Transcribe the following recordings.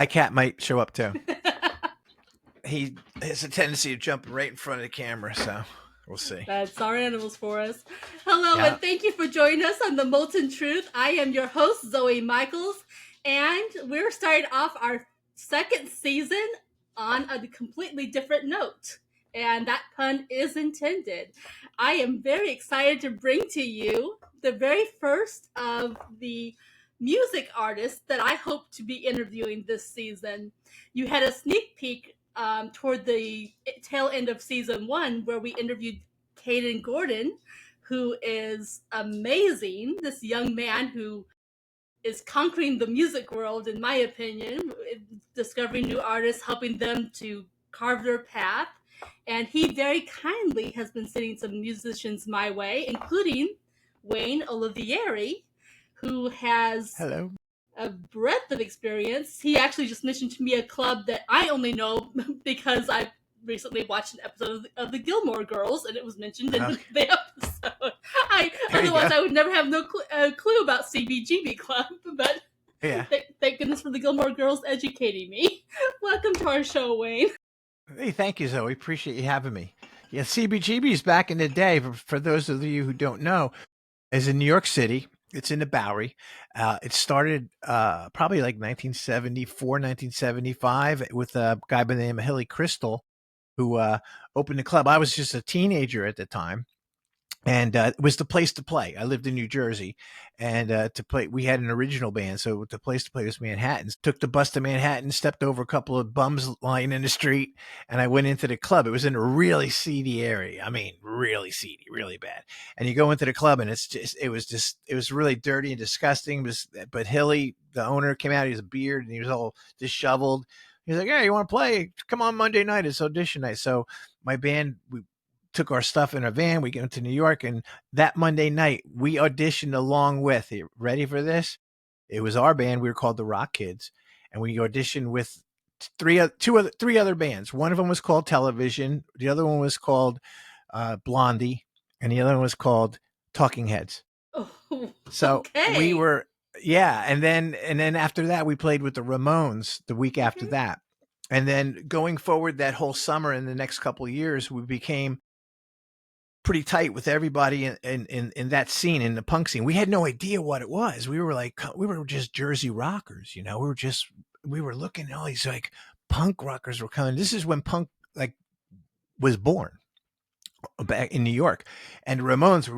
My cat might show up too. He has a tendency to jump right in front of the camera, so we'll see. That's our animals for us. Hello, Yeah. and thank you for joining us on the Molten Truth. I am your host, Zoey Michaels, and we're starting off our second season on a completely different note. And that pun is intended. I am very excited to bring to you the very first of the music artists that I hope to be interviewing this season. You had a sneak peek toward the tail end of season one where we interviewed Caden Gordon, who is amazing. This young man who is conquering the music world, in my opinion, discovering new artists, helping them to carve their path. And he very kindly has been sending some musicians my way, including Wayne Olivieri, who has Hello. a breadth of experience. He actually just mentioned to me a club that I only know because I recently watched an episode of the Gilmore Girls, and it was mentioned in Uh, the episode. there you go. Otherwise I would never have no clue about CBGB Club. But Yeah. thank goodness for the Gilmore Girls educating me. Welcome to our show, Wayne. Hey, thank you, Zoe. Appreciate you having me. Yeah, CBGB's back in the day. For those of you who don't know, is in New York City. It's in the Bowery. It started probably like 1974, 1975 with a guy by the name of Hilly Crystal who opened the club. I was just a teenager at the time. And it was the place to play. I lived in New Jersey, and to play, we had an original band, so the place to play was Manhattan's. Took the bus to Manhattan, stepped over a couple of bums lying in the street, and I went into the club. It was in a really seedy area. I mean, really seedy, really bad. And you go into the club, and it was really dirty and disgusting. But Hilly, the owner, came out. He has a beard, and he was all disheveled. He's like, "Hey, you want to play? Come on Monday night. It's audition night." So my band, we took our stuff in a van. We went to New York, and that Monday night we auditioned along with. You ready for this? It was our band. We were called the Rock Kids, and we auditioned with three other bands. One of them was called Television. The other one was called Blondie, and the other one was called Talking Heads. Oh, So we okay. were, yeah, and then after that we played with the Ramones the week after Mm-hmm. that. And then going forward that whole summer and the next couple of years, we became pretty tight with everybody in that scene, in the punk scene. We had no idea what it was. We were just Jersey rockers, you know. We were looking at all these like punk rockers were coming. This is when punk like was born back in New York, and Ramones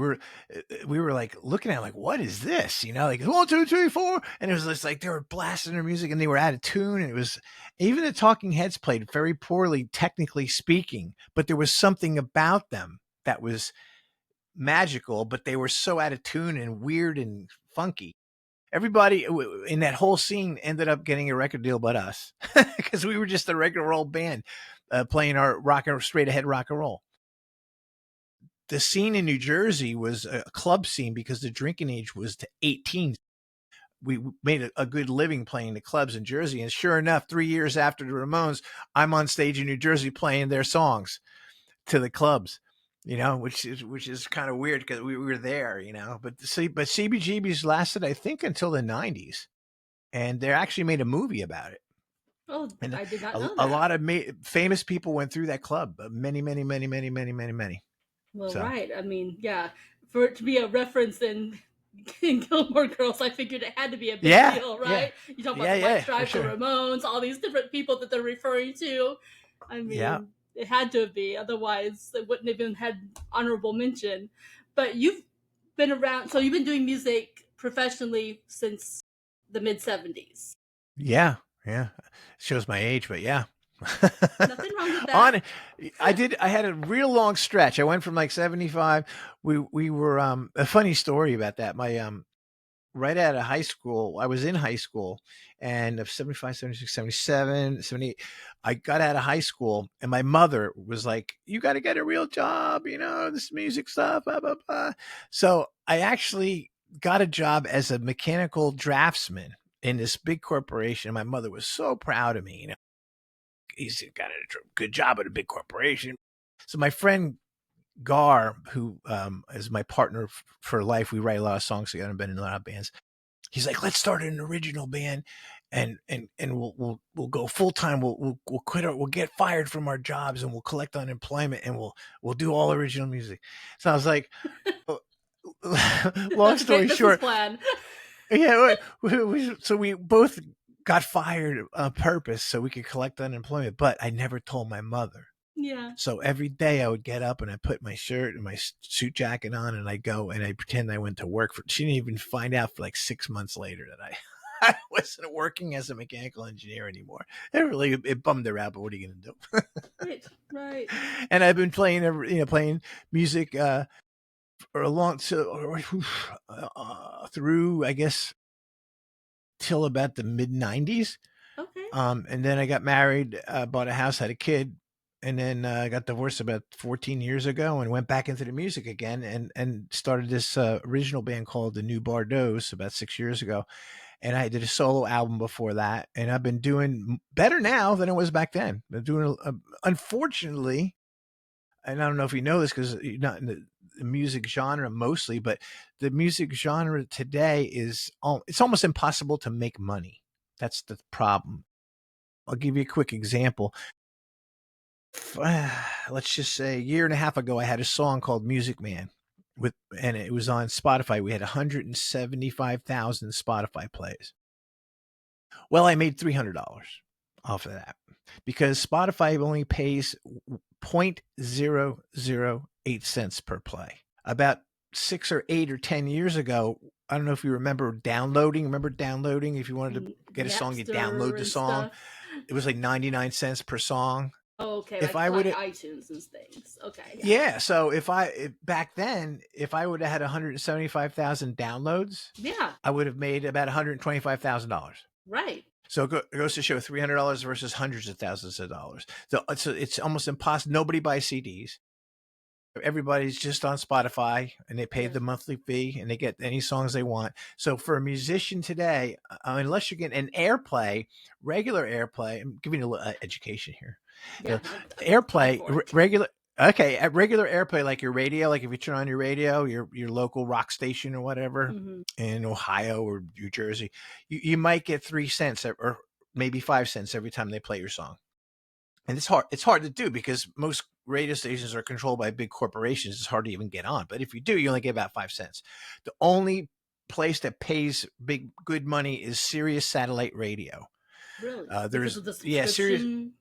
we were like looking at like, what is this? You know, like 1, 2, 3, 4, and it was just like they were blasting their music and they were out of tune, and it was even the Talking Heads played very poorly technically speaking, but there was something about them that was magical, but they were so out of tune and weird and funky. Everybody in that whole scene ended up getting a record deal but us because we were just a regular old band playing our straight ahead rock and roll. The scene in New Jersey was a club scene because the drinking age was to 18. We made a good living playing the clubs in Jersey. And sure enough, 3 years after the Ramones, I'm on stage in New Jersey playing their songs to the clubs, you know, which is kind of weird because we were there, you know. But CBGB's lasted, I think, until the 90s, and they actually made a movie about it. Oh, And I did not a, know a that. lot of famous people went through that club, many, many, many, many, many, many, many. Well, So right. I mean, yeah, for it to be a reference in Gilmore Girls, I figured it had to be a big yeah, deal, yeah, right? You talk about yeah, the White yeah, for Stripes, the sure. Ramones, all these different people that they're referring to. I Yeah. mean, it had to be, otherwise it wouldn't have even had honorable mention. But you've been around, so you've been doing music professionally since the mid 70s. Yeah, yeah. Shows my age, but yeah. Nothing wrong with that. On I had a real long stretch. I went from like 75. We were a funny story about that. My right out of high school, I was in high school, and of 75, 76, 77, 78, I got out of high school, and my mother was like, "You got to get a real job, you know, this music stuff, blah blah blah." So I actually got a job as a mechanical draftsman in this big corporation. My mother was so proud of me. You know, he's got a good job at a big corporation. So my friend Gar, who is my partner for life, we write a lot of songs together and been in a lot of bands. He's like, let's start an original band and we'll go full time. We'll quit. We'll get fired from our jobs, and we'll collect unemployment, and we'll do all original music. So I was like, long story Great business short, plan. yeah. So we both got fired on purpose so we could collect unemployment. But I never told my mother. Yeah. So every day I would get up and I put my shirt and my suit jacket on and I go and I pretend I went to work for. She didn't even find out for like 6 months later that I wasn't working as a mechanical engineer anymore. It bummed her out, but what are you going to do? Right. Right. And I've been playing music for a long through I guess till about the mid '90s. Okay. And then I got married, bought a house, had a kid, and then I got divorced about 14 years ago and went back into the music again and started this original band called the New Bardos about 6 years ago. And I did a solo album before that, and I've been doing better now than it was back then. I'm doing, unfortunately, and I don't know if you know this because you're not in the music genre mostly, but the music genre today it's almost impossible to make money. That's the problem. I'll give you a quick example. Let's just say a year and a half ago, I had a song called Music Man and it was on Spotify. We had 175,000 Spotify plays. Well, I made $300 off of that because Spotify only pays 0.008 cents per play. About 6 or 8 or 10 years ago, I don't know if you remember downloading. Remember downloading? If you wanted to get a song, you download Napster the and song. stuff. It was like 99 cents per song. Oh, okay, If like I would iTunes and things. Okay, yeah. Yeah. So back then, if I would have had 175,000 downloads, Yeah, I would have made about $125,000. right. So it goes to show $300 versus hundreds of thousands of dollars. So it's almost impossible. Nobody buys CDs. Everybody's just on Spotify and they pay Yeah. the monthly fee and they get any songs they want. So for a musician today, unless you're getting an airplay, regular airplay, I'm giving you a little education here. Yeah, The I'm all airplay, for it. regular. Okay, at regular airplay, like your radio, like if you turn on your radio, your local rock station or whatever Mm-hmm. in Ohio or New Jersey, you might get 3 cents or maybe 5 cents every time they play your song. And it's hard to do because most radio stations are controlled by big corporations. It's hard to even get on. But if you do, you only get about 5 cents. The only place that pays good money is Sirius satellite radio. Really? Because There's of the Sirius subscription?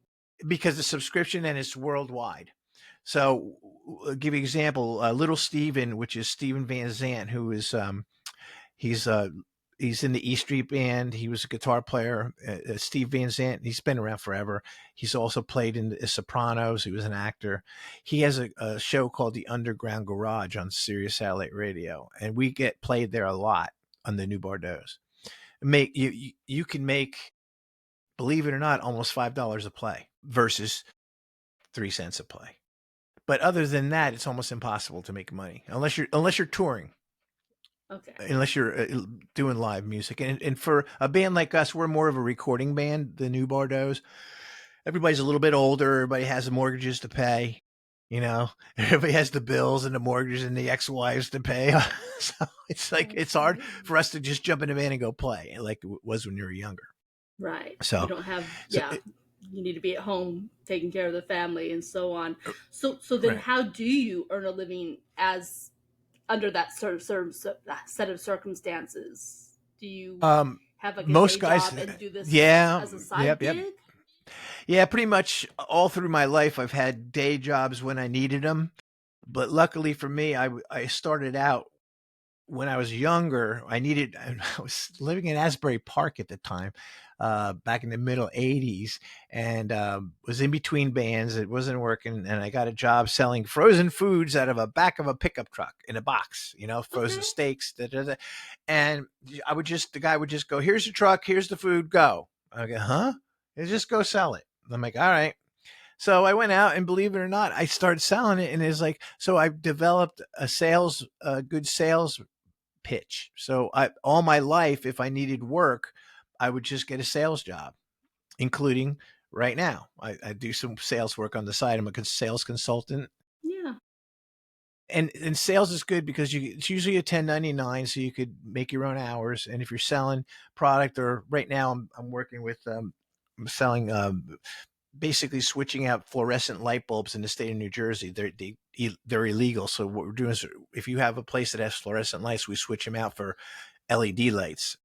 because the subscription and it's worldwide. So I'll give you an example. Little Steven, which is Steven Van Zandt, who is he's he's in the E Street Band. He was a guitar player. Steve Van Zandt. He's been around forever. He's also played in The Sopranos. He was an actor. He has a show called The Underground Garage on Sirius Satellite Radio, and we get played there a lot on the New Bardos. You can make, believe it or not, almost $5 a play versus 3 cents a play. But other than that, it's almost impossible to make money unless you're touring. Okay. Unless you're doing live music. And for a band like us, we're more of a recording band, the New Bardos. Everybody's a little bit older. Everybody has the mortgages to pay. Everybody has the bills and the mortgages and the ex-wives to pay. So it's like, it's hard for us to just jump in a van and go play like it was when you were younger. Right. You So, don't have, so yeah. You need to be at home taking care of the family and so on. So then right. how do you earn a living as under that that set of circumstances? Do you have like a Most day guys, job and do this yeah, as a side yep. gig? Yeah, pretty much all through my life, I've had day jobs when I needed them. But luckily for me, I started out when I was younger. I was living in Asbury Park at the time, back in the middle '80s, and was in between bands. It wasn't working, and I got a job selling frozen foods out of a back of a pickup truck in a box. Frozen Okay. steaks. And the guy would just go, "Here's the truck. Here's the food. Go." I go, "Huh?" "You just go sell it." I'm like, "All right." So I went out and believe it or not, I started selling it. And it's like, so I developed a good sales pitch. So all my life, if I needed work, I would just get a sales job, including right now. I do some sales work on the side. I'm a sales consultant. Yeah. and sales is good because it's usually a 1099, so you could make your own hours. And if you're selling product, or right now I'm working with I'm selling basically switching out fluorescent light bulbs in the state of New Jersey. They're illegal. So what we're doing is, if you have a place that has fluorescent lights, we switch them out for LED lights.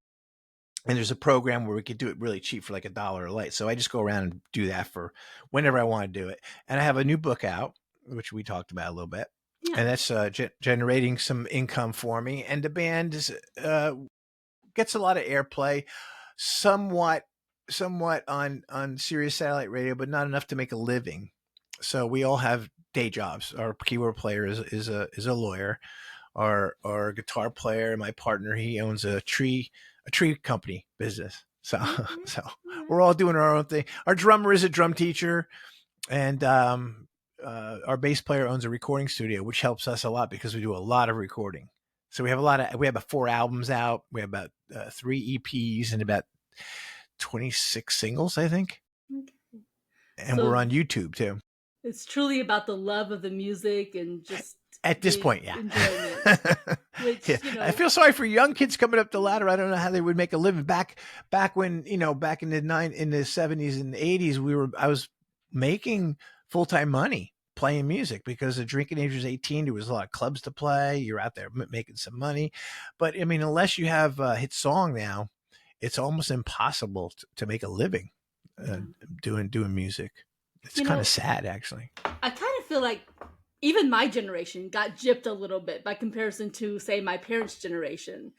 And there's a program where we could do it really cheap for like $1 a light. So I just go around and do that for whenever I want to do it. And I have a new book out, which we talked about a little bit. Yeah. And that's generating some income for me. And the band gets a lot of airplay, somewhat on Sirius satellite radio, but not enough to make a living. So we all have day jobs. Our keyboard player is a lawyer. Our guitar player, my partner, he owns a tree company business. So so we're all doing our own thing. Our drummer is a drum teacher, and our bass player owns a recording studio, which helps us a lot because we do a lot of recording. So we have 4 albums out. We have about 3 EPs and about 26 singles, I think. Okay. And So we're on YouTube too. it's truly about the love of the music and just At this the point, yeah. enjoyment. Which, Yeah. I feel sorry for young kids coming up the ladder. I don't know how they would make a living back when, back in the 70s and 80s, I was making full-time money playing music because the drinking age was 18. There was a lot of clubs to play. You're out there making some money. But I mean, unless you have a hit song now, it's almost impossible to make a living doing music. It's kind of sad, actually. I kind of feel like even my generation got gypped a little bit by comparison to, say, my parents' generation.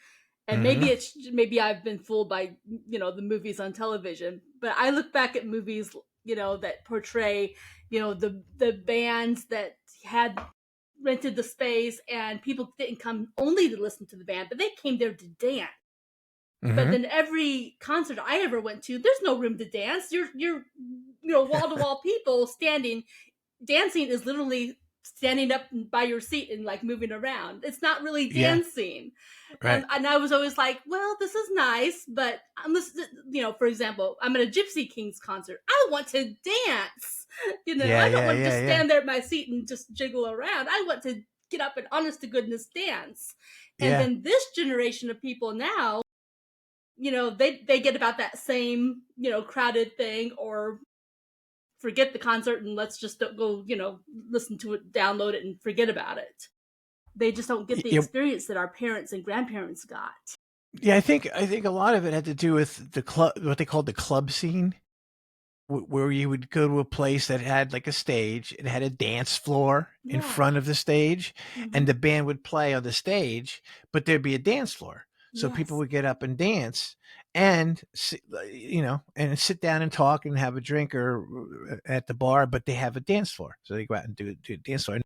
And maybe I've been fooled by, the movies on television. But I look back at movies, that portray, the bands that had rented the space, and people didn't come only to listen to the band, but they came there to dance. But then every concert I ever went to, there's no room to dance. You're wall to wall people standing. Dancing is literally standing up by your seat and like moving around. It's not really dancing. Right. And I was always like, well, this is nice, but I'm listening. For example, I'm at a Gypsy Kings concert. I want to dance. I don't want to just stand there at my seat and just jiggle around. I want to get up and honest to goodness dance. And then this generation of people now, they get about that same, crowded thing, or forget the concert and let's just go, listen to it, download it, and forget about it. They just don't get the experience that our parents and grandparents got. Yeah, I think a lot of it had to do with the club, what they called the club scene, where you would go to a place that had like a stage. It had a dance floor in front of the stage, and the band would play on the stage, but there'd be a dance floor. So people would get up and dance and, and sit down and talk and have a drink or at the bar, but they have a dance floor. So they go out and do a dance floor. And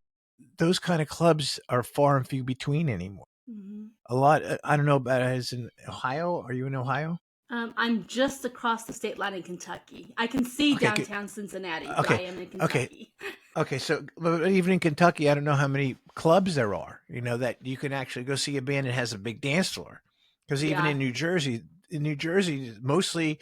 those kind of clubs are far and few between anymore. A lot. I don't know about it. Is in Ohio. Are you in Ohio? I'm just across the state line in Kentucky. I can see downtown Cincinnati, but I am in Kentucky. Okay. So even in Kentucky, I don't know how many clubs there are, that you can actually go see a band that has a big dance floor. Because even in New Jersey, mostly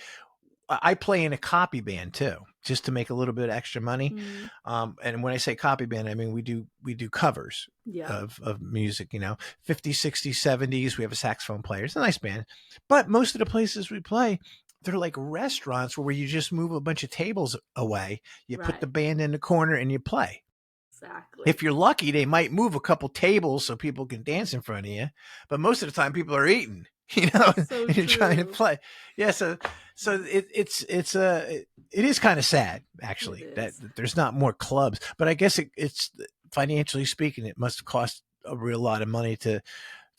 I play in a copy band too, just to make a little bit of extra money. And when I say copy band, I mean we do covers of music, 50s, 60s, 70s. We have a saxophone player. It's a nice band. But most of the places we play, they're like restaurants where you just move a bunch of tables away. You put the band in the corner and you play. Exactly. If you're lucky, they might move a couple tables so people can dance in front of you. But most of the time people are eating. And you're trying to play. Yeah. So it is kind of sad, actually, that there's not more clubs, but I guess it's financially speaking, it must cost a real lot of money to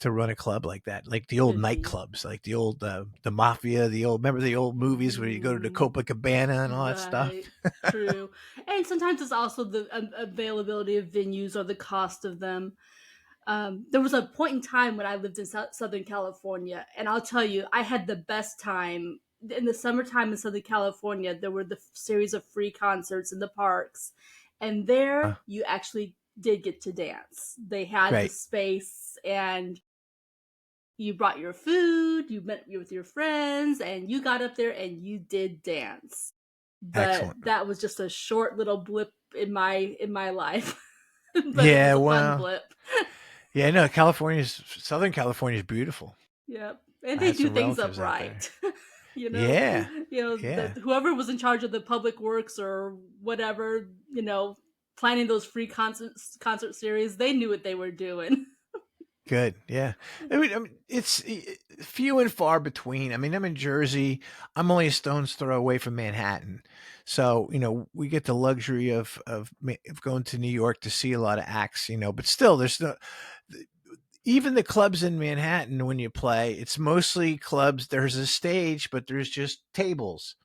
run a club like that. Like the old nightclubs, like the old, the Mafia, remember the old movies where you go to the Copacabana and all that stuff? True. And sometimes it's also the availability of venues or the cost of them. There was a point in time when I lived in Southern California, and I'll tell you, I had the best time. In the summertime in Southern California, there were the series of free concerts in the parks, and there you actually did get to dance. They had the space, and you brought your food, you met with your friends, and you got up there and you did dance. But that was just a short little blip in my life. But it was Yeah, a fun well, blip. yeah, no, Southern California is beautiful. Yep. And I they had do some things relatives up out there. right. you know, Yeah, the yeah, whoever was in charge of the public works or whatever, planning those free concert series, they knew what they were doing. good. Yeah, I mean, it's few and far between. I mean, I'm in Jersey. I'm only a stone's throw away from Manhattan, so we get the luxury of going to New York to see a lot of acts. But still, there's no even the clubs in Manhattan when you play. It's mostly clubs. There's a stage, but there's just tables.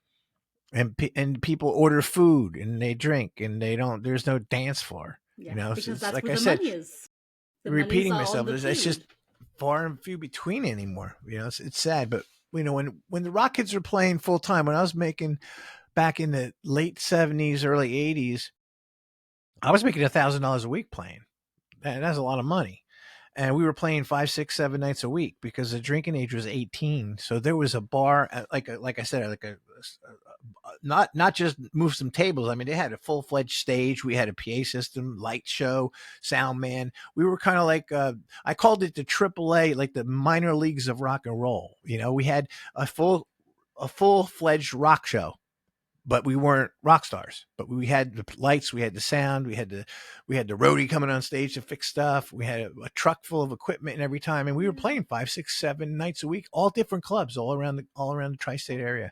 And people order food and they drink and they don't. There's no dance floor. Yeah, So because it's that's like where I the said, money is. The money's repeating all in myself. the It's just food. far and few between anymore. It's sad, but when the Rock Kids were playing full time, when I was making back in the late '70s, early '80s, I was making $1,000 a week playing. That's a lot of money. And we were playing 5, 6, 7 nights a week because the drinking age was 18. So there was a bar, like I said, not just move some tables. I mean, they had a full fledged stage. We had a PA system, light show, sound man. We were kind of like I called it the AAA, like the minor leagues of rock and roll. We had a full fledged rock show, but we weren't rock stars. But we had the lights, we had the sound, we had the roadie coming on stage to fix stuff. We had a truck full of equipment and every time, and we were playing 5, 6, 7 nights a week, all different clubs all around the tri-state area.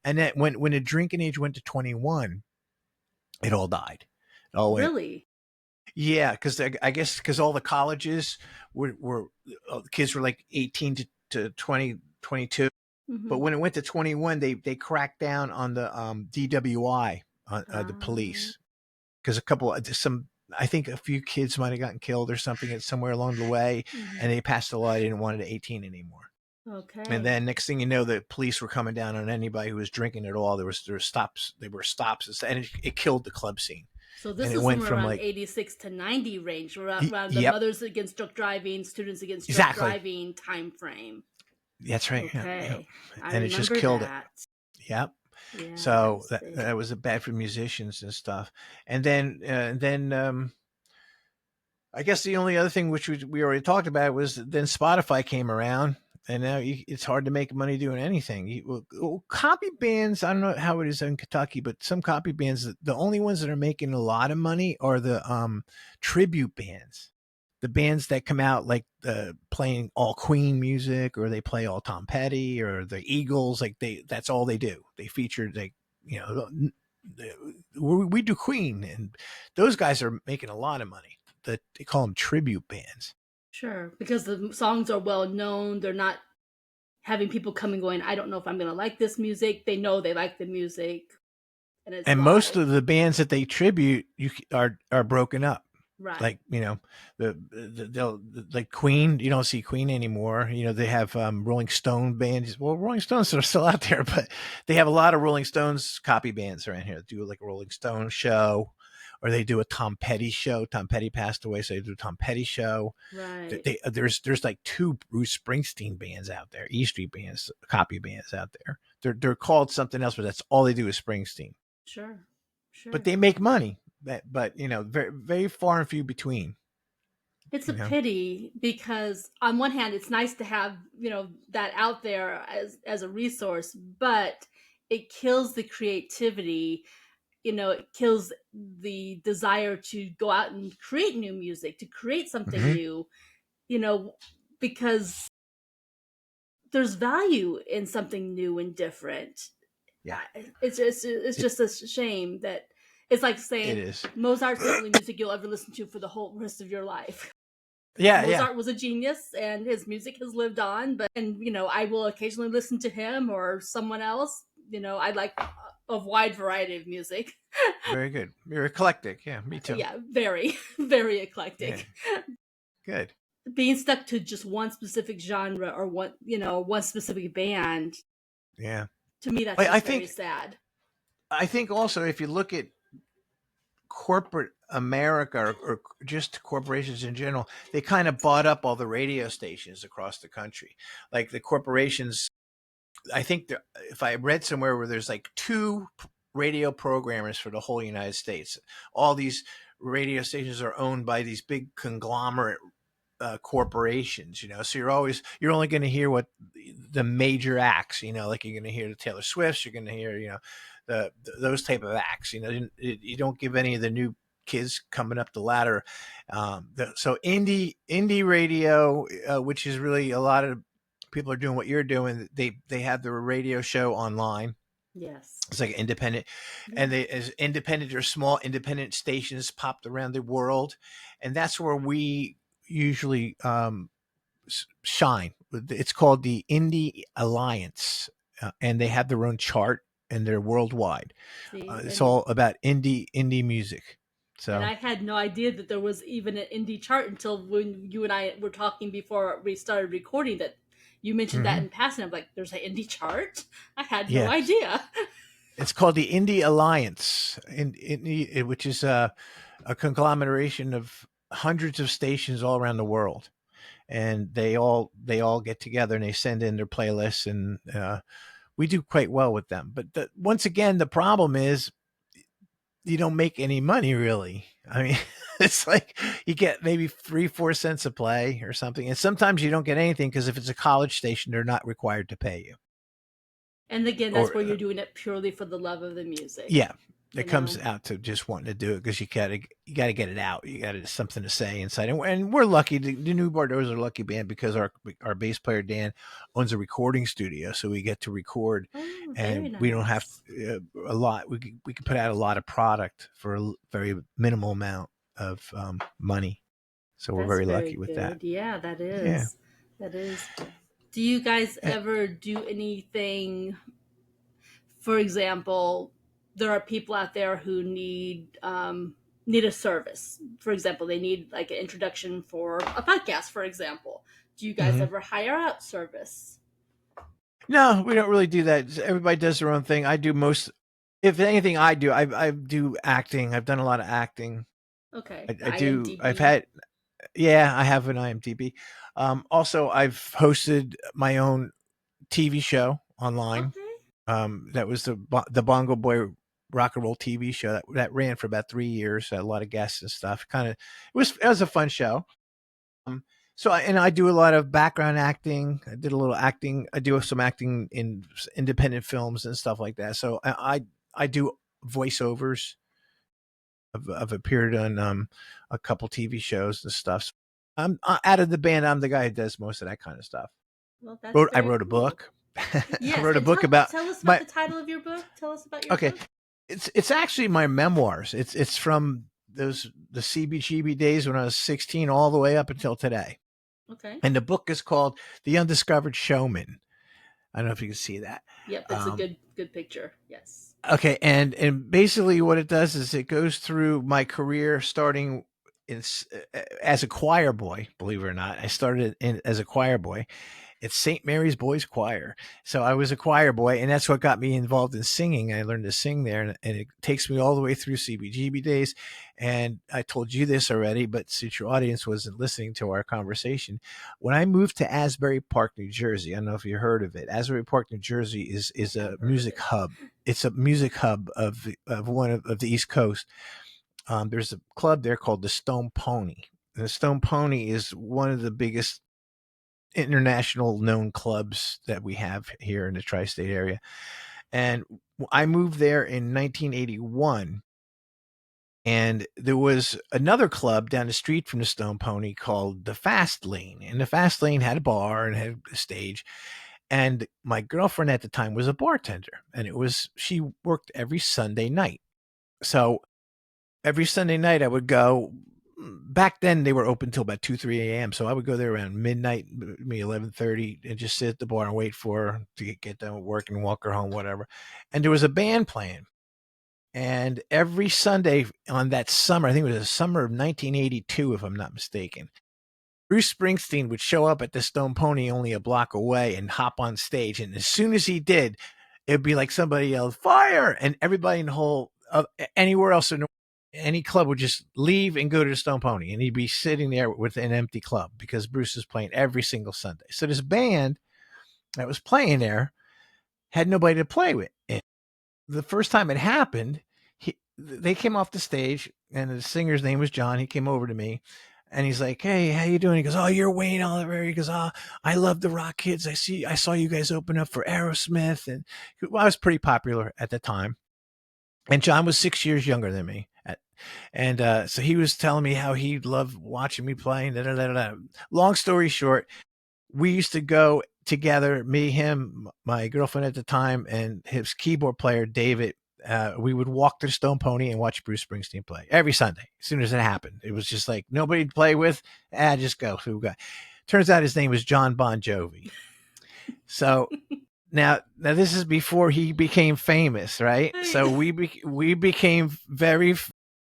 And then when the drinking age went to 21, it all died. It all went. Really? Yeah, because I guess because all the colleges were the kids were like 18 to 20, 22. Mm-hmm. But when it went to 21, they cracked down on the DWI, the Uh, police, because I think a few kids might have gotten killed or something somewhere along the way, mhm. and they passed a law they didn't want it at 18 anymore. And Okay. then next thing you know, the police were coming down on anybody who was drinking at all. There were stops. There were stops, and it killed the club scene. So And this it is went somewhere from around like, 86 to 90 range, around the yep, mothers against drunk driving, students against drunk exactly. driving time frame. That's right. Yep, yep. Okay. I And it just remember killed it. that. Yep. Yeah, I So see. that was bad for musicians and stuff. And then I guess the only other thing which we already talked about was then Spotify came around, and now it's hard to make money doing anything. Copy bands, I don't know how it is in Kentucky, but some copy bands, the only ones that are making a lot of money are the tribute bands. The bands that come out like playing all Queen music, or they play all Tom Petty or the Eagles, like that's all they do. They feature you know we do Queen, and those guys are making a lot of money. They call them tribute bands. Sure. Because the songs are well known. They're not having people coming going, I don't know if I'm going to like this music. They know they like the music and it's And most live. of the bands that they tribute are broken up. Right. Like they'll like Queen. You don't see Queen anymore. They have Rolling Stone bands. Well, Rolling Stones are still out there, but they have a lot of Rolling Stones copy bands around here that do like a Rolling Stone show, or they do a Tom Petty show. Tom Petty passed away, so they do a Tom Petty show. Right. There's like two Bruce Springsteen bands out there, E Street bands, copy bands out there. They're called something else, but that's all they do is Springsteen. Sure. But Sure. they make money. But very very far and few between. It's a You know. pity because on one hand it's nice to have, that out there as a resource, but it kills the creativity, it kills the desire to go out and create new music, to create something Hmm. new, you know, because there's value in something new and different. Yeah, it, It's just a shame that it's like it saying is. Mozart's the only music you'll ever listen to for the whole rest of your life. Yeah, yeah. Mozart was a genius and his music has lived on, but I will occasionally listen to him or someone else. I like a wide variety of music. Very good. You're eclectic. Yeah, me too. Yeah, very very Yeah, eclectic. good. Being stuck to just one specific genre or one specific band, Yeah. to me that's I, I just very think sad. I think also if you look at corporate America, or just corporations in general, they kind of bought up all the radio stations across the country. Like the corporations, I think if I read somewhere where there's like two radio programmers for the whole United States, all these radio stations are owned by these big conglomerate corporations, so you're only going to hear what the major acts, like you're going to hear the Taylor Swifts, you're going to hear, those type of acts, you don't give any of the new kids coming up the ladder. So indie radio, which is really a lot of people are doing what you're doing. They have their radio show online. Yes. It's like independent, and they as independent or small independent stations popped around the world, and that's where we usually shine. It's called the Indie Alliance, and they have their own chart, and they're worldwide. See, It's all about indie music. and So I had no idea that there was even an indie chart until when you and I were talking before we started recording. That you mentioned that in passing. I'm like, "There's an indie chart." I had no yeah, idea. it's called the Indie Alliance, which is a conglomeration of hundreds of stations all around the world, and they all get together and they send in their playlists, and we do quite well with them. But once again, the problem is you don't make any money really. I mean, it's like you get maybe 3-4 cents a play or something, and sometimes you don't get anything because if it's a college station, they're not required to pay you. And again, that's Or where you're doing it purely for the love of the music. yeah, You it comes know, out to just wanting to do it because you gotta get it out. You got something to say inside, and we're lucky. The New Bordeaux is a lucky band because our bass player Dan owns a recording studio, so we get to record, oh, very and we don't have nice. a lot. We can put out a lot of product for a very minimal amount of money, so we're That's very very lucky with that. good. Yeah, that Yeah. is. That is. Do you guys Eh, ever do anything? For example, there are people out there who need a service. For example, they need like an introduction for a podcast. For example, do you guys mhm. ever hire out service? No, we don't really do that. Everybody does their own thing. I do most. If anything, I do acting. I've done a lot of acting. Okay, I, the I do. I've IMDb. had. Yeah, I have an IMDb. Also, I've hosted my own TV show online. Okay. That was the Bongo Boy Rock and Roll TV show that ran for about 3 years. Had a lot of guests and stuff. It was a fun show. Um, I do a lot of background acting. I did a little acting. I do some acting in independent films and stuff like that. So I do voiceovers. I've appeared on a couple TV shows and stuff. So I'm out of the band. I'm the guy who does most of that kind of stuff. Well, that's I very wrote a cool. book. I Yes, wrote a and book about tell us about my. the title of your book. Tell us about your Okay, book. it's actually my memoirs. It's from the CBGB days when I was 16 all the way up until today. Okay. And the book is called The Undiscovered Showman. I don't know if you can see that. Yep, it's a Um, good picture. Yes. okay, and basically what it does is it goes through my career starting as a choir boy. Believe it or not, I started as a choir boy. It's St. Mary's Boys Choir. So I was a choir boy, and that's what got me involved in singing. I learned to sing there, and it takes me all the way through CBGB days. And I told you this already, but since your audience wasn't listening to our conversation, when I moved to Asbury Park, New Jersey, I don't know if you heard of it. Asbury Park, New Jersey is I've a heard of music it. hub. It's a music hub of one of the East Coast. There's a club there called the Stone Pony. And the Stone Pony is one of the biggest international known clubs that we have here in the tri-state area. And I moved there in 1981, and there was another club down the street from the Stone Pony called the Fast Lane, and the Fast Lane had a bar and had a stage. And my girlfriend at the time was a bartender, and she worked every Sunday night. So every Sunday night I would go. Back then they were open till about 2-3 a.m. So I would go there around midnight, maybe 11:30, and just sit at the bar and wait for her to get done with work and walk her home, whatever. And there was a band playing. And every Sunday on that summer, I think it was the summer of 1982, if I'm not mistaken, Bruce Springsteen would show up at the Stone Pony only a block away and hop on stage. And as soon as he did, it'd be like somebody yelled, "Fire!" And everybody in the whole, anywhere else in any club would just leave and go to the Stone Pony. And he'd be sitting there with an empty club because Bruce is playing every single Sunday. So this band that was playing there had nobody to play with. And the first time it happened, they came off the stage, and the singer's name was John. He came over to me, and he's like, "Hey, how you doing?" He goes, "Oh, you're Wayne Olivieri." He goes, "Oh, I love the Rock Kids. I saw you guys open up for Aerosmith." And well, I was pretty popular at the time. And John was 6 years younger than me. And so he was telling me how he loved watching me playing. Da, da, da, da. Long story short, we used to go together, me, him, my girlfriend at the time, and his keyboard player, David. We would walk to the Stone Pony and watch Bruce Springsteen play every Sunday. As soon as it happened, it was just like nobody to play with. Just go. So we got. Turns out his name was John Bon Jovi. So now this is before he became famous, right? So we became very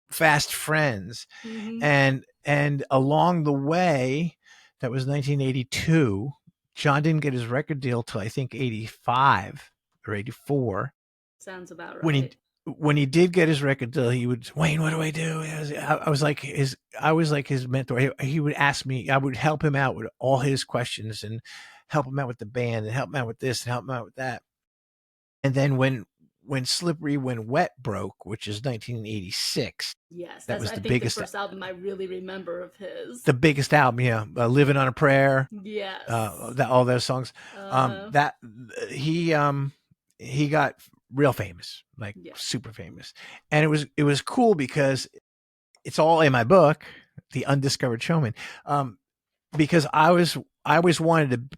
fast friends, Mm-hmm. and along the way, that was 1982. John didn't get his record deal till I think 85 or 84. Sounds about When right. he did get his record deal, he would, Wayne, what do I do? I was like his mentor. He would ask me, I would help him out with all his questions and help him out with the band and help him out with this and help him out with that. And then when Slippery When Wet broke, which is 1986, Yes, that that's was I the think the biggest first album I really remember of his. the biggest album. Yeah, Living on a Prayer, Yes. all those songs. Uh-huh. That he got real famous, like Yeah. super famous, and it was cool because it's all in my book, The Undiscovered Showman. Because I always wanted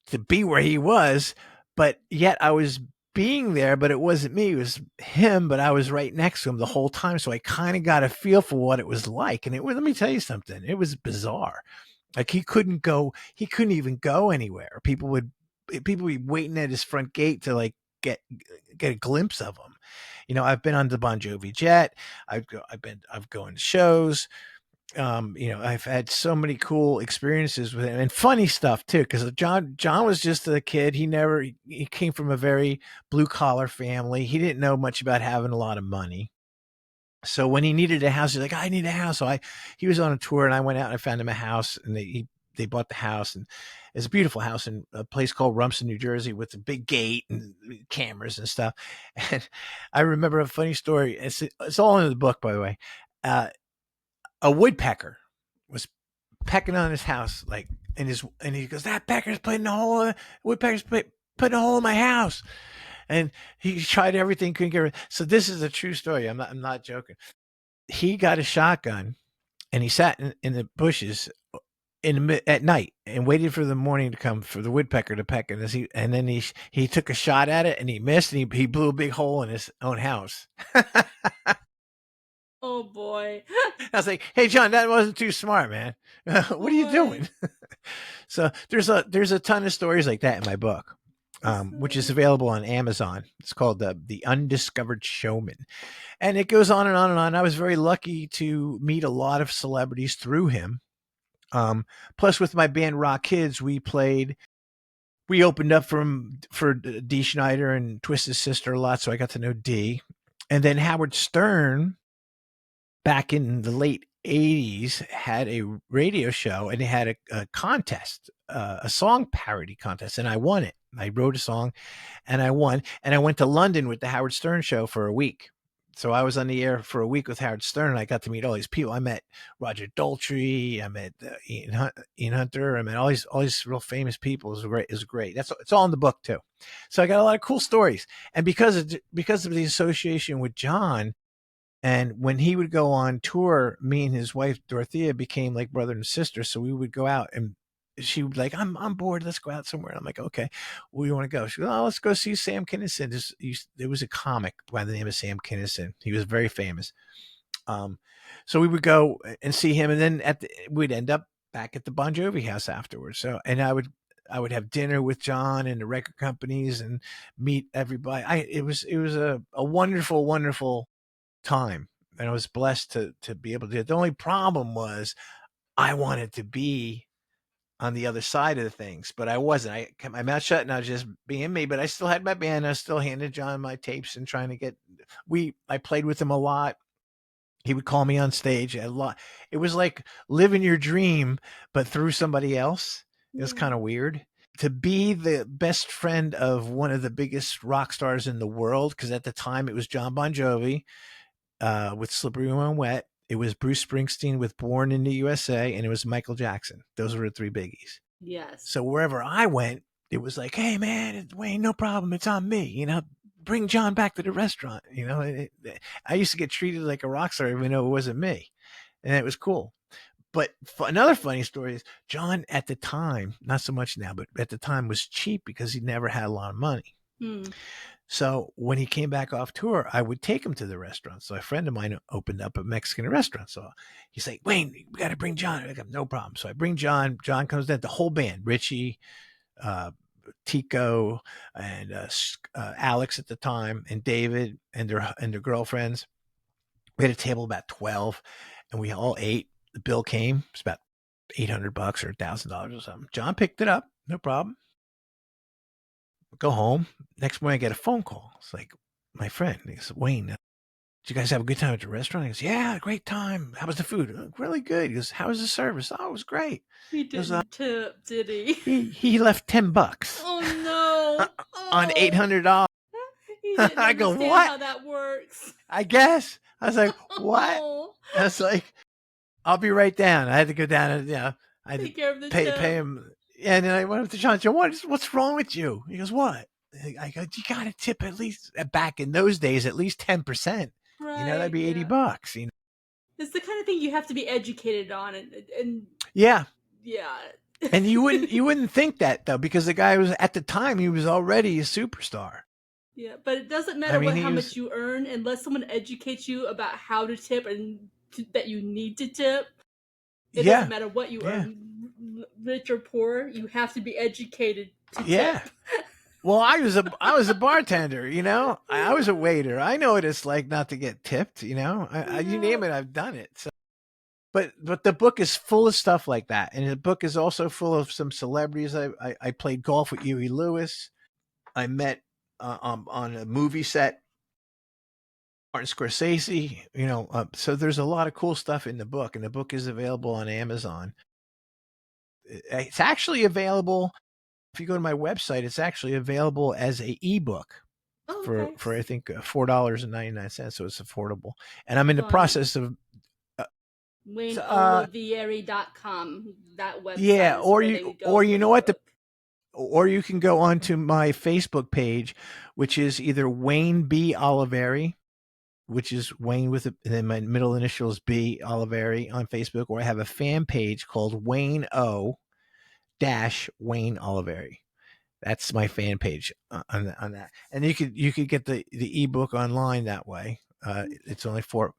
to be where he was, but yet I was being there, but it wasn't me, it was him, but I was right next to him the whole time. So I kind of got a feel for what it was like. And let me tell you something, it was bizarre. Like he couldn't even go anywhere. People would be waiting at his front gate to like get a glimpse of him. I've been on the Bon Jovi jet. I've gone to shows. I've had so many cool experiences with him and funny stuff too. Because John was just a kid. He came from a very blue collar family. He didn't know much about having a lot of money. So when he needed a house, he's like, I need a house. So he was on a tour, and I went out and I found him a house, and they bought the house, and it's a beautiful house in a place called Rumson, New Jersey, with a big gate and cameras and stuff. And I remember a funny story. It's all in the book, by the way. A woodpecker was pecking on his house, like and he goes, that pecker's putting a hole. Woodpecker's putting a hole in my house. And he tried everything, couldn't get rid. So this is a true story. I'm not joking. He got a shotgun and he sat in the bushes at night and waited for the morning to come for the woodpecker to peck. And then he took a shot at it and he missed, and he blew a big hole in his own house. Oh boy. I was like, "Hey, John, that wasn't too smart, man. What are you doing?" So there's a ton of stories like that in my book, which is available on Amazon. It's called the Undiscovered Showman, and it goes on and on and on. I was very lucky to meet a lot of celebrities through him. Plus, with my band Rock Kids, we opened up for Dee Schneider and Twisted Sister a lot, so I got to know Dee, and then Howard Stern back in the late 80s had a radio show, and they had a contest, a song parody contest, and I won it. I wrote a song and I won, and I went to London with the Howard Stern show for a week. So I was on the air for a week with Howard Stern, and I got to meet all these people. I met Roger Daltrey, I met Ian Hunter, I met all these real famous people. It was great. It's all in the book too. So I got a lot of cool stories, and because of the association with John, and when he would go on tour, me and his wife Dorothea became like brother and sister. So we would go out, and she would be like, I'm bored. Let's go out somewhere. And I'm like, okay, where do you want to go? She goes, oh, let's go see Sam Kinison. There was a comic by the name of Sam Kinison. He was very famous. So we would go and see him, and then we'd end up back at the Bon Jovi house afterwards. So, and I would have dinner with John and the record companies and meet everybody. It was a wonderful, wonderful time, and I was blessed to be able to do it. The only problem was I wanted to be on the other side of the things, but I wasn't. I kept my mouth shut and I was just being me, but I still had my band. I still handed John my tapes and trying to get, I played with him a lot. He would call me on stage a lot. It was like living your dream, but through somebody else. It was kind of weird to be the best friend of one of the biggest rock stars in the world. Cause at the time it was John Bon Jovi, with Slippery When Wet. It was Bruce Springsteen with Born in the USA, and it was Michael Jackson. Those were the three biggies. Yes. So wherever I went, it was like, hey, man, Wayne, no problem. It's on me. Bring John back to the restaurant. I used to get treated like a rock star, even though it wasn't me. And it was cool. But another funny story is John at the time, not so much now, but at the time was cheap because he never had a lot of money. So when he came back off tour, I would take him to the restaurant. So a friend of mine opened up a Mexican restaurant. So he's like, Wayne, we got to bring John. I go, no problem. So I bring John. John comes down, the whole band, Richie, Tico, and Alex at the time, and David and their girlfriends. We had a table about 12, and we all ate. The bill came. It was about $800 or $1,000 or something. John picked it up. No problem. Go home. Next morning, I get a phone call. It's like my friend. He goes, Wayne, did you guys have a good time at the restaurant? He goes, yeah, great time. How was the food? Really good. He goes, how was the service? Oh, it was great. He didn't tip, did he? He left $10 Oh, no. on $800. He didn't I go, understand what? how that works. I guess. I was like, what? Oh. I was like, I'll be right down. I had to go down and, I had Take to care of the pay him. And then I went up to John. John, what's wrong with you? He goes, what? I go, you got to tip at least, back in those days, at least 10%. Right, that'd be $80. It's the kind of thing you have to be educated on, and yeah. And you you wouldn't think that though, because the guy was at the time he was already a superstar. Yeah, but it doesn't matter how much you earn unless someone educates you about how to tip and that you need to tip. It doesn't matter what you earn, rich or poor. You have to be educated to tip. Well, I was a bartender, I was a waiter. I know what it's like not to get tipped, you name it, I've done it. So, but the book is full of stuff like that. And the book is also full of some celebrities. I played golf with Huey Lewis. I met on a movie set, Martin Scorsese, so there's a lot of cool stuff in the book, and the book is available on Amazon. It's actually available. If you go to my website, it's actually available as a ebook for I think $4.99. So it's affordable. And I'm in the process of WayneOlivieri.com. That website. Yeah, or you know what, or you can go onto my Facebook page, which is either Wayne B. Olivieri, which is Wayne with then my middle initials B Olivieri on Facebook, or I have a fan page called Wayne O. Wayne Olivieri. That's my fan page on that, and you could get the ebook online that way. It's only $5,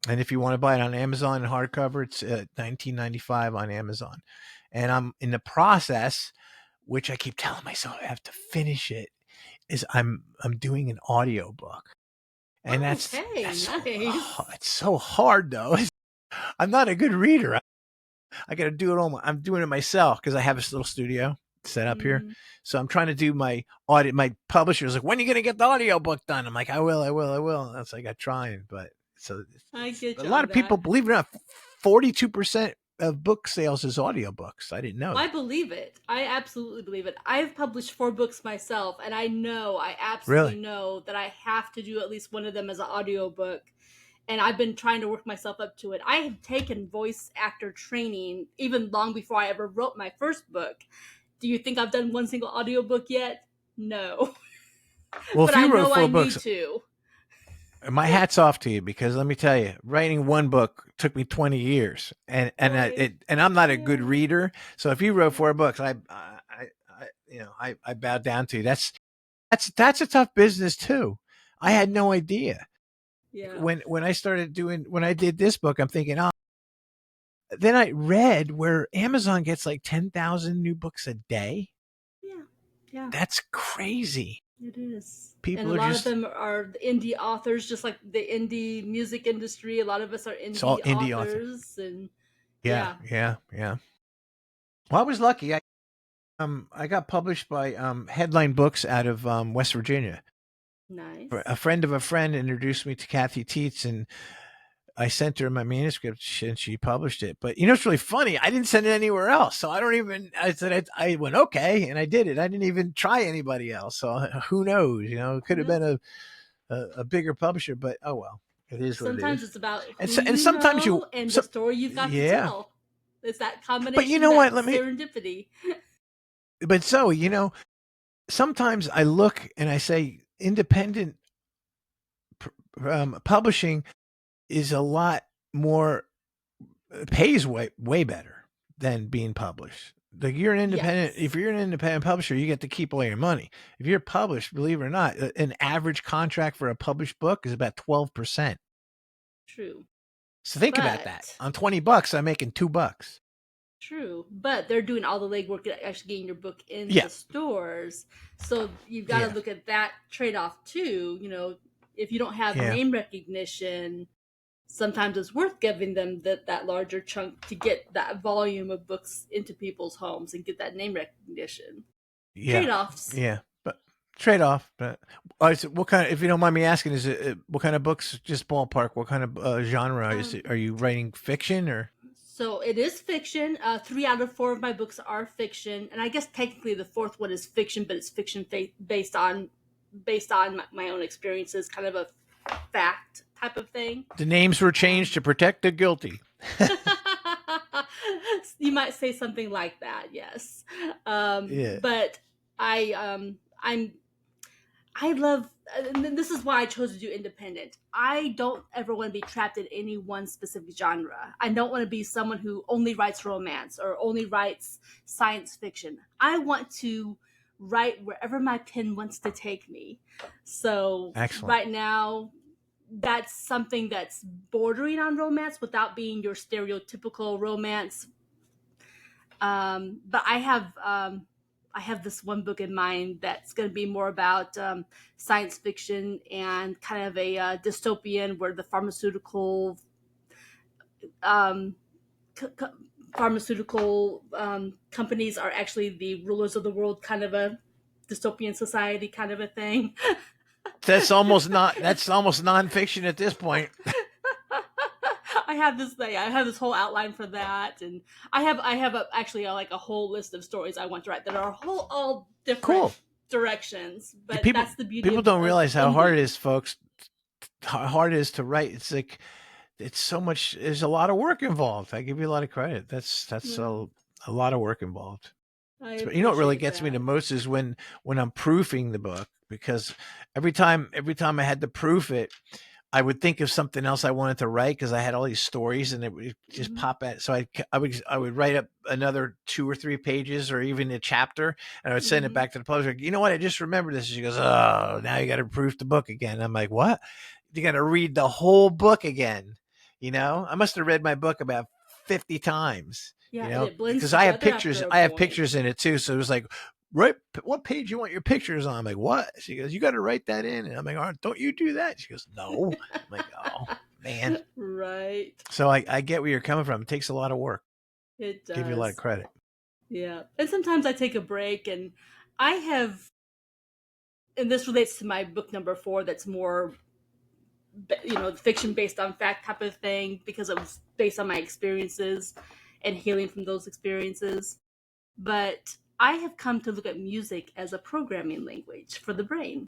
and if you want to buy it on Amazon in hardcover, it's $19.95 on Amazon. And I'm in the process, which I keep telling myself I have to finish it, is I'm doing an audio book, and that's nice. It's so hard though. I'm not a good reader. I got to do it I'm doing it myself because I have this little studio set up here. So I'm trying to do my audit. My publisher's like, when are you going to get the audio book done? I'm like, I will. That's like, I'm trying, but so I get a lot of people, believe it or not, 42% of book sales is audiobooks. I didn't know. I believe it. I absolutely believe it. I've published 4 books myself, and I absolutely know that I have to do at least one of them as an audiobook. And I've been trying to work myself up to it. I have taken voice actor training even long before I ever wrote my first book. Do you think I've done one single audiobook yet? No. Well, but if you I wrote know 4 I books, need to. My hat's off to you, because let me tell you, writing one book took me 20 years, and I'm not a good reader. So if you wrote 4 books, I bow down to you. That's a tough business too. I had no idea. Yeah. When I did this book, I'm thinking, then I read where Amazon gets like 10,000 new books a day. Yeah. That's crazy. It is. People and a lot of them are indie authors, just like the indie music industry. A lot of us are indie authors. And yeah. Well, I was lucky. I got published by Headline Books out of West Virginia. Nice. A friend of a friend introduced me to Kathy Teets, and I sent her my manuscript, and she published it. But it's really funny. I didn't send it anywhere else, so I I went okay, and I did it. I didn't even try anybody else. So who knows? It could have been a bigger publisher, but oh well. It is what it Sometimes is. it's about And who you sometimes know and the story you've got to yeah. tell. It's that But you combination, know what? that serendipity. But Zoe, sometimes I look and I say independent publishing is a lot more pays way better than being published. Like if Yes, you're an independent publisher, you get to keep all your money. If you're published, believe it or not, an average contract for a published book is about 12%. true. So think about that. But On $20, I'm making $2. true. But they're doing all the legwork at actually getting your book Yeah. into stores. So you've got to Yeah. look at that trade off too. If you don't have Yeah. name recognition, sometimes it's worth giving them that larger chunk to get that volume of books into people's homes and get that name recognition. Yeah. Trade-offs. Yeah. But trade off. But so what kind of, if you don't mind me asking, is it what kind of books? Just ballpark. What kind of genre is it? Are you writing fiction or? So it is fiction. 3 out of 4 of my books are fiction, and I guess technically the fourth one is fiction, but it's fiction based on my own experiences, kind of a fact type of thing. The names were changed to protect the guilty. You might say something like that, yes. Yeah. But I love, and this is why I chose to do independent. I don't ever want to be trapped in any one specific genre. I don't want to be someone who only writes romance or only writes science fiction. I want to write wherever my pen wants to take me. So Excellent. right now, that's something that's bordering on romance without being your stereotypical romance. But I have this one book in mind that's going to be more about science fiction and kind of a dystopian where the um, pharmaceutical companies are actually the rulers of the world, kind of a dystopian society kind of a thing. That's almost nonfiction at this point. I have this thing. I have this whole outline for that, and I have actually like a whole list of stories I want to write that are all different directions. But People that's the beauty. People don't realize how hard it is, folks. How hard it is to write. It's like it's so much. There's a lot of work involved. I give you a lot of credit. That's a lot of work involved. But what really gets me the most is when I'm proofing the book, because every time I had to proof it, I would think of something else I wanted to write because I had all these stories and it would just pop at. So I would write up another 2 or 3 pages or even a chapter, and I would send it back to the publisher. You know what? I just remembered this. She goes, "Oh, now you got to proof the book again." I'm like, "What? You got to read the whole book again?" I must have read my book about 50 times. Yeah, and it blends because I have together pictures. after a I have point. pictures in it too. So it was like, right, what page you want your pictures on? I'm like, what? She goes, you got to write that in. And I'm like, oh, don't you do that? She goes, no. I'm like, oh man. Right. So I get where you're coming from. It takes a lot of work. It does. Give you a lot of credit. Yeah. And sometimes I take a break, and I have, and this relates to my book number 4 that's more, fiction based on fact type of thing, because it was based on my experiences and healing from those experiences. But I have come to look at music as a programming language for the brain.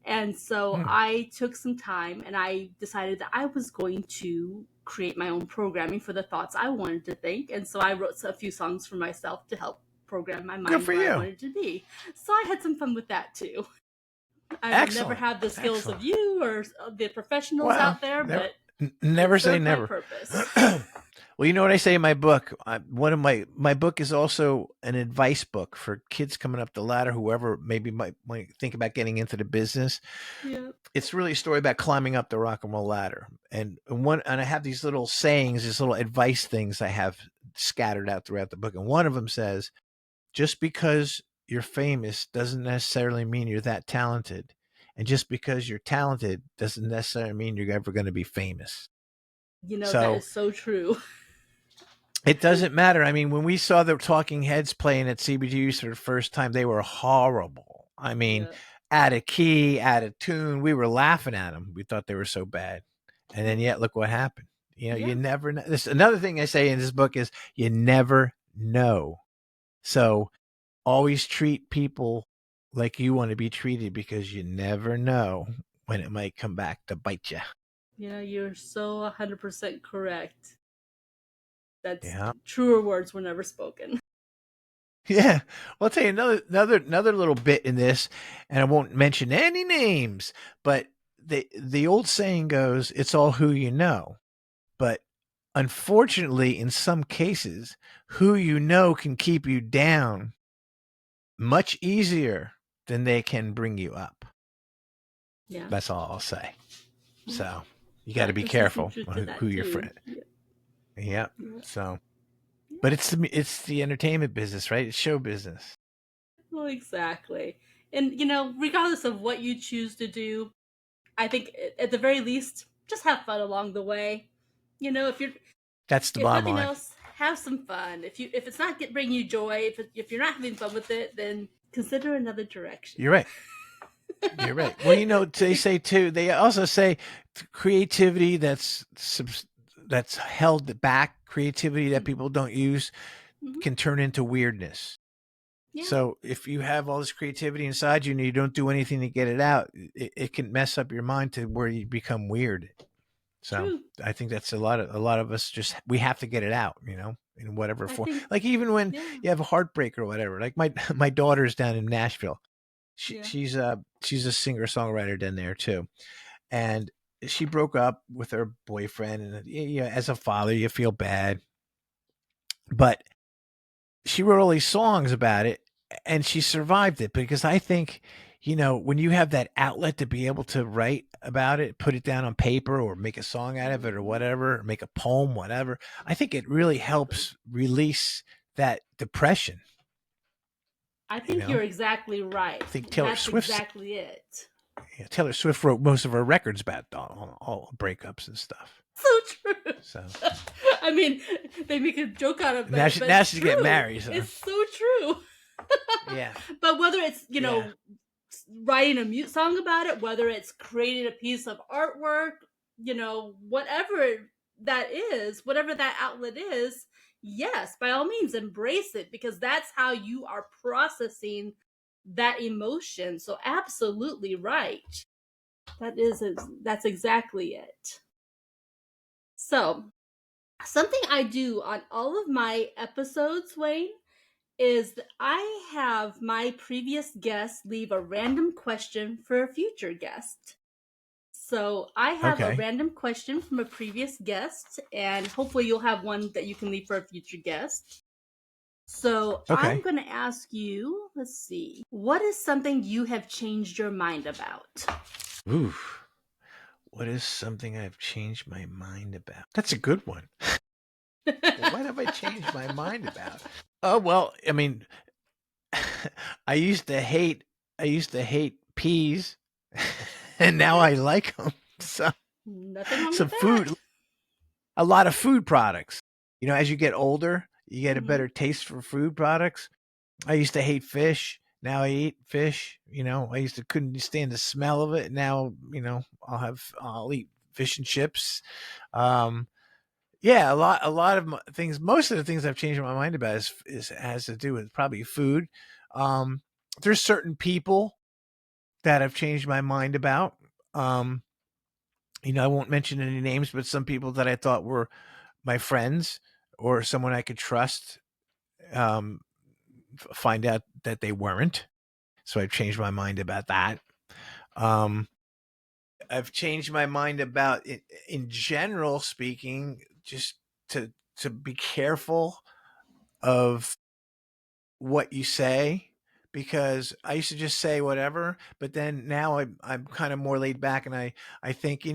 And so I took some time and I decided that I was going to create my own programming for the thoughts I wanted to think. And so I wrote a few songs for myself to help program my mind where I wanted to be. So I had some fun with that too. I've never had the skills of you or the professionals out there, but never say never. Purpose. Well, you know what I say in my book? One of my book is also an advice book for kids coming up the ladder, whoever maybe might think about getting into the business. Yeah. It's really a story about climbing up the rock and roll ladder. And I have these little sayings, these little advice things I have scattered out throughout the book. And one of them says, just because you're famous doesn't necessarily mean you're that talented. And just because you're talented doesn't necessarily mean you're ever going to be famous. That is so true. It doesn't matter. I mean, when we saw the Talking Heads playing at CBGB for the first time, they were horrible. I mean, out of key, out of tune. We were laughing at them. We thought they were so bad. And then yet, look what happened. You never know. This, another thing I say in this book is you never know. So always treat people like you want to be treated, because you never know when it might come back to bite you. Yeah, you're so 100% correct. That's Yeah. truer words were never spoken. Yeah. Well, I'll tell you another little bit in this, and I won't mention any names, but the old saying goes, "It's all who you know." But unfortunately, in some cases, who you know can keep you down much easier than they can bring you up. Yeah. That's all I'll say. Yeah. So you got to That be there's some careful truth to who that your too. friend. Yeah. Yeah. Yeah. So, but Yeah. it's the entertainment business, right? It's show business. Well, exactly. And regardless of what you choose to do, I think at the very least, just have fun along the way. If you're That's the if bottom nothing line. else, have some fun. If it's not bringing you joy, if you're not having fun with it, then consider another direction. You're right. You're right. Well, they say too. They also say creativity that's held back, creativity that people don't use, Mhm. can turn into weirdness. Yeah, So if you have all this creativity inside you and you don't do anything to get it out, it can mess up your mind to where you become weird. So true. I think that's a lot of us just we have to get it out, in whatever I form. think, Like even when yeah, you have a heartbreak or whatever. Like my daughter's down in Nashville. She, yeah. she's a singer songwriter down there too, and she broke up with her boyfriend. And as a father, you feel bad, but she wrote all these songs about it, and she survived it because I think, when you have that outlet to be able to write about it, put it down on paper or make a song out of it or Mhm. whatever, or make a poem, whatever, I think it really Exactly. helps release that depression. I You think know, you're exactly right. I think That's exactly it. Taylor Swift wrote most of her records about all breakups and stuff. So true. So I mean, they make a joke out of now it, she, but now it's she's getting true. married. So It's so true. yeah, But whether it's yeah, writing a mute song about it, whether it's creating a piece of artwork, whatever that is, whatever that outlet is, yes, by all means embrace it, because that's how you are processing that emotion. So absolutely right. That's exactly it. So, something I do on all of my episodes, Wayne, is that I have my previous guests leave a random question for a future guest. So I have a okay, random question from a previous guest, and hopefully you'll have one that you can leave for a future guest. So I'm okay. going to ask you, let's see, what is something you have changed your mind about? Ooh, what is something I've changed my mind about? That's a good one. What have I changed my mind about? Oh well, I mean, I used to hate I used to hate peas, and now Okay, I like them. So nothing wrong some with that. food, a lot of food products. As you get older, you get a Hmm. better taste for food products. I used to hate fish. Now I eat fish. I used to couldn't stand the smell of it. Now, I'll eat fish and chips. Um, yeah, a lot of things. Most of the things I've changed my mind about is has to do with probably food. Um, there's certain people that I've changed my mind about. Um, I won't mention any names, but some people that I thought were my friends or someone I could trust, um, find out that they weren't. So I've changed my mind about that. Um, I've changed my mind about it in general speaking, just to be careful of what you say, because I used to just say whatever, but then now I'm kind of more laid back, and I think,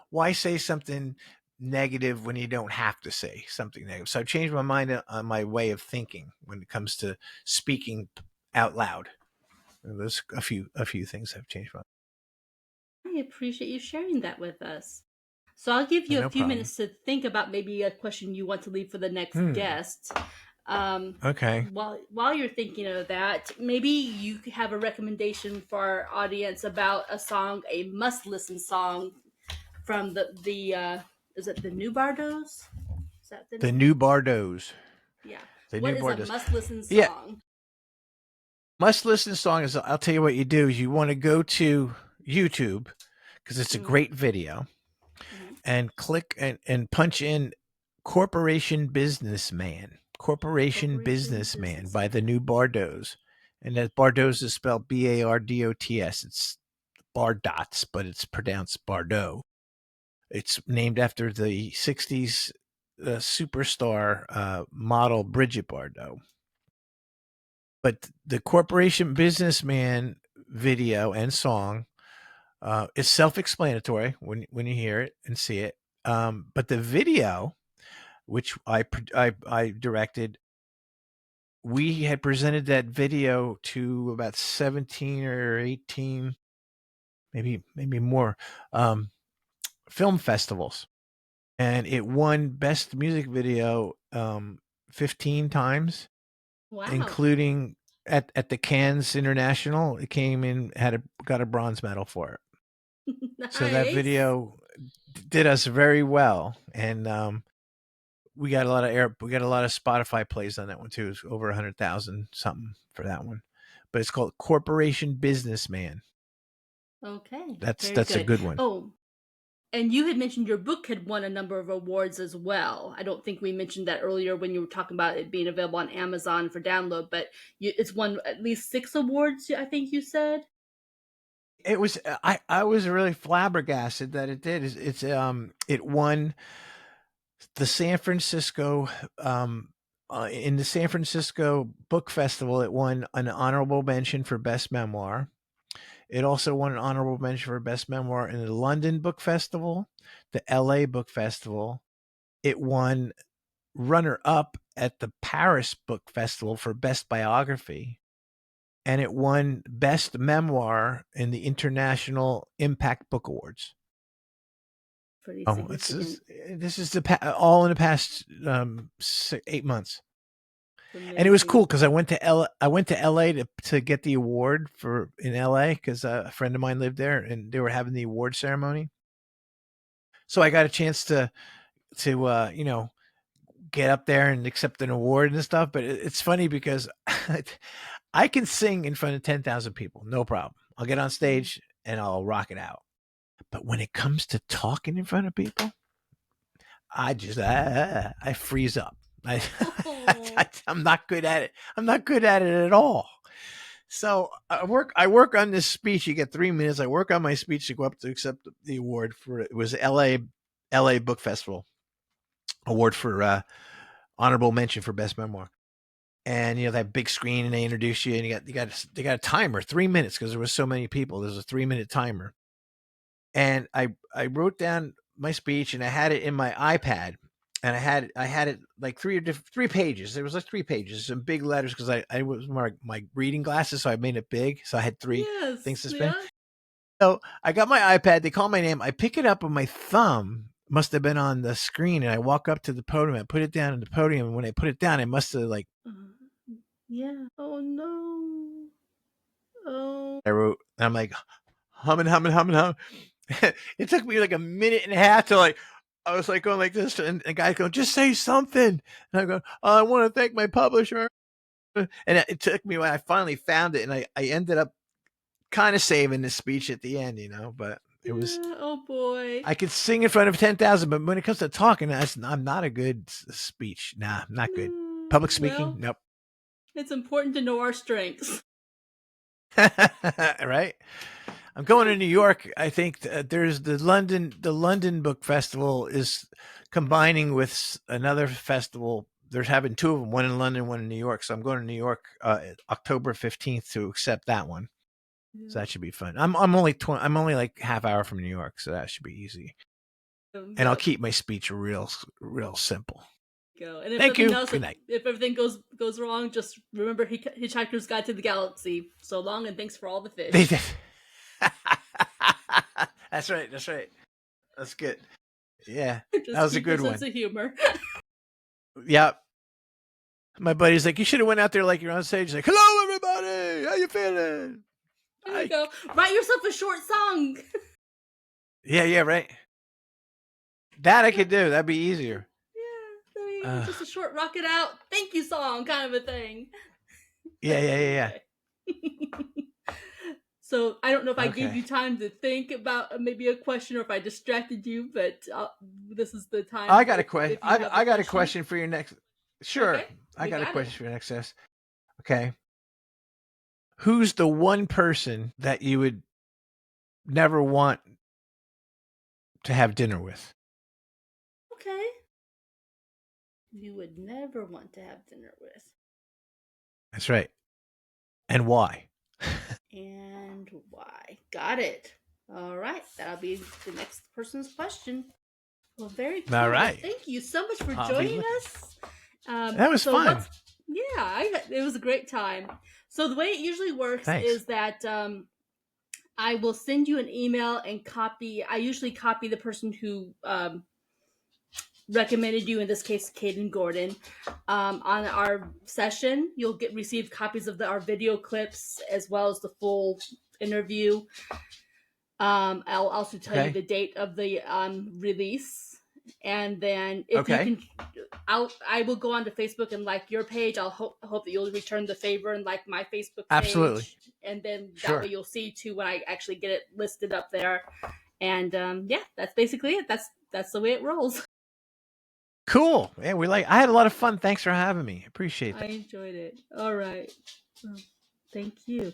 why say something negative when you don't have to say something negative. So I've changed my mind on my way of thinking when it comes to speaking out loud. There's a few things I've changed my. I appreciate you sharing that with us. So I'll give you a No few problem. minutes to think about maybe a question you want to leave for the next Hmm. guest. Um, Okay. while you're thinking of that, maybe you could have a recommendation for our audience about a song, a must listen song from the is it the New Bardos? Is that the The name? new Bardos. Yeah. The What new is a Bardos. must listen Yeah. song? Must listen song is, I'll tell you what you do is you want to go to YouTube because it's a Mm-hmm. great video, and click and punch in Corporation Corporation Businessman by the businessman. New Bardos. And that Bardos is spelled Bardots. It's Bardots, but it's pronounced Bardot. It's named after the 60s superstar model Bridget Bardot. But the Corporation Businessman video and song is self-explanatory when you hear it and see it. But the video, which I directed, we had presented that video to about 17 or 18, maybe more, film festivals, and it won Best Music Video 15 times, Wow. including at the Cannes International. It came in, got a bronze medal for it. So that Nice. video did us very well, and we got a lot of Spotify plays on that one too. It's over 100,000 something for that one. But it's called Corporation Businessman. Okay. That's Very that's a good. good one. Oh, and you had mentioned your book had won a number of awards as well. I don't think we mentioned that earlier when you were talking about it being available on Amazon for download, but it's won at least 6 awards, I think you said. It was I was really flabbergasted that it did. It won the San Francisco in the San Francisco Book Festival. It won an honorable mention for best memoir. It also won an honorable mention for best memoir in the London Book Festival, the LA Book Festival. It won runner up at the Paris Book Festival for best biography, and it won best memoir in the International Impact Book Awards. Pretty Oh, significant. this is all in the past 8 months. And it was cool Amazing. because I went to LA to get the award for in LA because a friend of mine lived there and they were having the award ceremony. So I got a chance to get up there and accept an award and stuff. But it's funny because I can sing in front of 10,000 people, no problem. I'll get on Mm. stage and I'll rock it out. But when it comes to talking in front of people, I freeze up. I, Oh. I'm not good at it. I'm not good at it at all. So I work on this speech. You get 3 minutes. I work on my speech to go up to accept the award for it was LA Book Festival award for honorable mention for best memoir. And that big screen and they introduce you and they got a timer 3 minutes because there was so many people. There's a 3 minute timer. And I wrote down my speech and I had it in my iPad and I had it like three pages. There was like 3 pages, some big letters because I was my reading glasses, so I made it big. So I had three things Yes. to spin. Yeah. So I got my iPad. They call my name. I pick it up and my thumb must have been on the screen. And I walk up to the podium. I put it down on the podium. And when I put it down, it must have like Yeah. Oh no. Oh. I wrote. I'm like humming. It took me like a minute and a half to like. I was like going like this, and the guy's going, "Just say something." And I go, "I want to thank my publisher." And it took me when I finally found it, and I ended up kind of saving the speech at the end, But it was Yeah. Oh boy. I could sing in front of 10,000, but when it comes to talking, I'm not a good speech. Nah, not good. Public speaking, Well, nope. it's important to know our strengths. Right? I'm going to New York. I think there's the London Book Festival is combining with another festival. They're having two of them, one in London, one in New York. So I'm going to New York October 15th to accept that one. So Yeah. that should be fun. I'm only like half hour from New York, so that should be easy. And I'll Yep. keep my speech real simple. Go. And if Thank nothing you. else, Good night. if everything goes wrong, just remember Hitchhiker's Guide to the Galaxy. So long, and thanks for all the They fish. did. That's right. That's right. That's good. Yeah, that Just was a keep your good sense one. of humor. Yeah. My buddy's like, you should have went out there like you're on stage. He's like, hello everybody, how you feeling? There you I go. Write yourself a short song. yeah, right. That I could do. That'd be easier. Yeah, there you go. Uh, Just a short rock it out, thank you song kind of a thing. yeah. Anyway. So I don't know if I gave Okay. you time to think about maybe a question or if I distracted you, but this is the time I got a question. if you have a I got a question. question for your next. Sure. Okay, I we got a got it. question for your next test. Okay. Who's the one person that you would never want to have dinner with? Okay. You would never want to have dinner with. That's right. And why? And why? Got it. All right, that'll be the next person's question. Well, very All cool. Well, right. thank you so much for I'll be joining looking. us. That was So fun. what's yeah, it was a great time. So the way it usually works Thanks. is that I will send you an email and copy. I usually copy the person who recommended you, in this case, Caden Gordon, on our session. You'll receive copies of our video clips as well as the full interview. I'll also tell you Okay. the date of the release, and then if you Okay. can, I will go onto Facebook and like your page. I'll hope that you'll return the favor and like my Facebook Absolutely. page, and then that way Sure. you'll see too when I actually get it listed up there. And yeah, that's basically it. That's the way it rolls. Cool. Yeah, I had a lot of fun. Thanks for having me. Appreciate I that. enjoyed it. All right. Well, thank you.